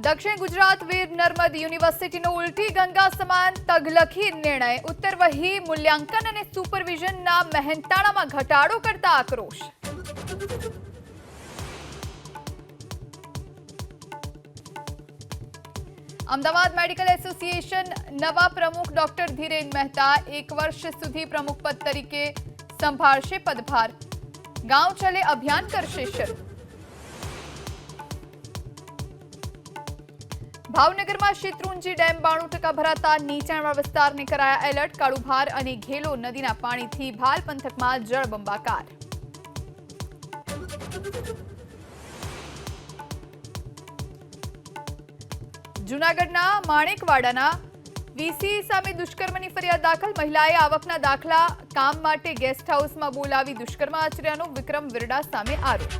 દક્ષિણ ગુજરાત વીર નર્મદ યુનિવર્સિટીનો ઉલટી ગંગા સમાન તગલખી નિર્ણય. ઉત્તર વહી મૂલ્યાંકન અને સુપરવિઝનના મહેનતાણામાં ઘટાડો કરતા આક્રોશ. અમદાવાદ મેડિકલ એસોસિએશન નવા પ્રમુખ ડોક્ટર ધીરેન મહેતા 1 વર્ષ સુધી પ્રમુખ પદ તરીકે સંભાળશે પદભાર. ગાંવ ચલે અભિયાન કરશે શરૂ. ભાવનગરમાં શેત્રુંજી ડેમ 92% ભરાતા નીચાણવાળા વિસ્તારને કરાયા એલર્ટ. કાળુભાર અને ઘેલો નદીના પાણીથી ભાલ પંથકમાં જળબંબાકાર. જૂનાગઢના માણેકવાડાના વીસી સામે દુષ્કર્મની ફરિયાદ દાખલ. મહિલાએ આવકના દાખલા કામ માટે ગેસ્ટ હાઉસમાં બોલાવી દુષ્કર્મ આચર્યાનો વિક્રમ વિરડા સામે આરોપ.